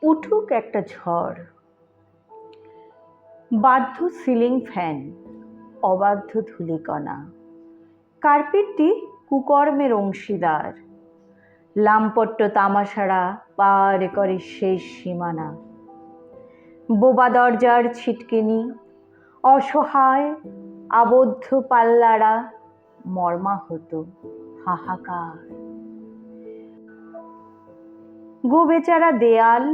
উঠুক একটা ঝড়, বাধ্য সিলিং ফ্যান, অবাধ্য ধূলিকণা, কার্পেটটি কুকর্মের অংশীদার, লামপট্ট তামাশারা পার করে শেষ সীমানা। বোবা দরজার ছিটকিনি, অসহায় আবদ্ধ পাল্লারা, মর্মাহত হাহাকার। গোবেচারা দেয়াল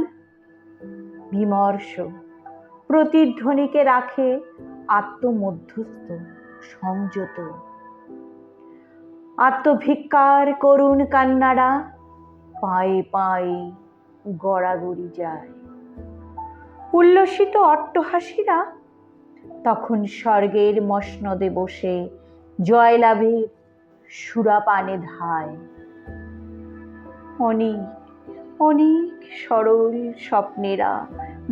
বিমর্ষ, প্রতিধ্বনিকে রাখে আত্মমধ্যস্থ সংযত। আত্মভিক্ষার করুণ কান্নারা পায়ে পায়ে গড়াগড়ি যায়। উল্লসিত অট্টহাসিরা তখন স্বর্গের মসনদে বসে জয়লাভের সুরাপানে ধায়। অনেক অনেক সরল স্বপ্নেরা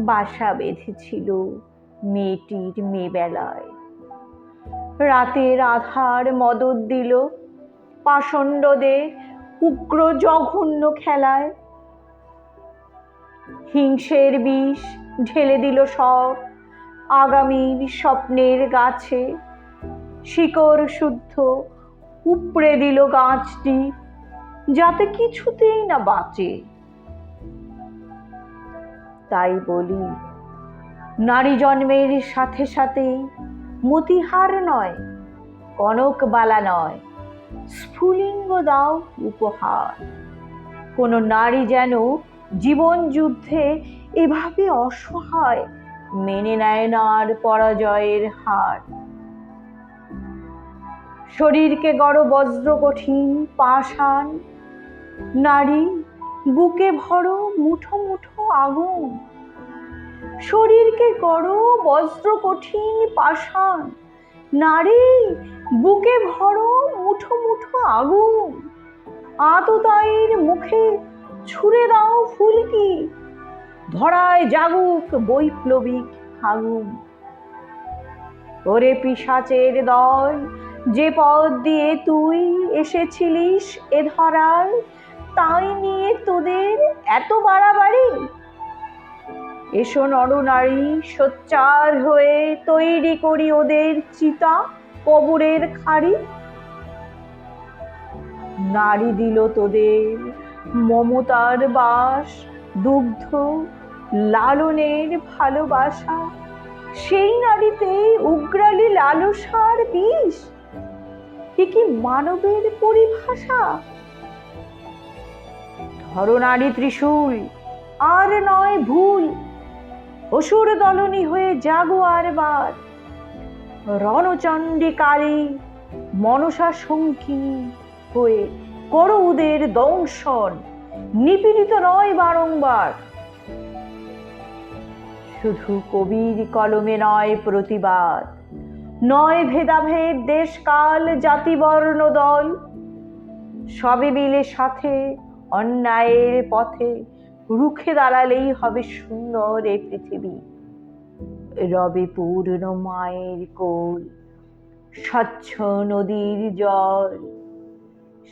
বাসা বেঁধেছিল মেয়েটির মেয়েবেলায়। রাতের আধার মদত দিল পাষণ্ডদের উগ্র জঘন্য খেলায়। হিংসের বিষ ঢেলে দিল সব আগামীর স্বপ্নের গাছে। শিকড় শুদ্ধ উপড়ে দিল গাছটি, যাতে কিছুতেই না বাঁচে। তাই বলি, নারী জন্মের সাথে সাথেই মতিহার নয়, কনকবালা নয়, স্ফুলিঙ্গ দাও উপহার। কোনো নারী যেন জীবন যুদ্ধে এভাবে অসহায় মেনে নেয় না আর পরাজয়ের হার। শরীরকে গড় বজ্র কঠিন পাষাণ, নারী বুকে ভরো মুঠো মুঠো আগুন। শরীরকে গড় বজ্র কঠিন পাষাণ, নারী বুকে ভরো মুঠো মুঠো আগুন। আততায়ীর মুখে ছুঁড়ে দাও ফুলকি, ধরায় জাগুক বৈপ্লবিক আগুন। ওরে পিশাচের দল, যে পথ দিয়ে তুই এসেছিলিস এ ধরায়, তাই নিয়ে তোদের এত বাড়াবাড়ি। এসো নরনারী সোচ্চার হয়ে তৈরি করি ওদের চিতা কবরের খাড়ি। নারী দিল তোদের মমতার বাস, দুগ্ধ লালনের ভালোবাসা। সেই নারীতে উগ্রালি লালসার বিষ, এ কি মানবের পরিভাষা? ধরো নারী ত্রিশূল, আর নয় ভুল, অসুর দলনী হয়ে জাগো আর বার। রণচণ্ডী কালী মনসা শঙ্কিনী হয়ে করো ওদের দংশন, নিপীড়িত নয় বারংবার। শুধু কবির কলমে নয় প্রতিবাদ, নয় ভেদাভেদ দেশকাল জাতি বর্ণ দল। সবে মিলে সাথে অন্যায়ের পথে রুখে দাঁড়ালেই হবে সুন্দর এ পৃথিবী। রবে পূর্ণ মায়ের কোল, স্বচ্ছ নদীর জল,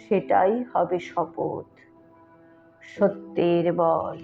সেটাই হবে শপথ, সত্যের বল।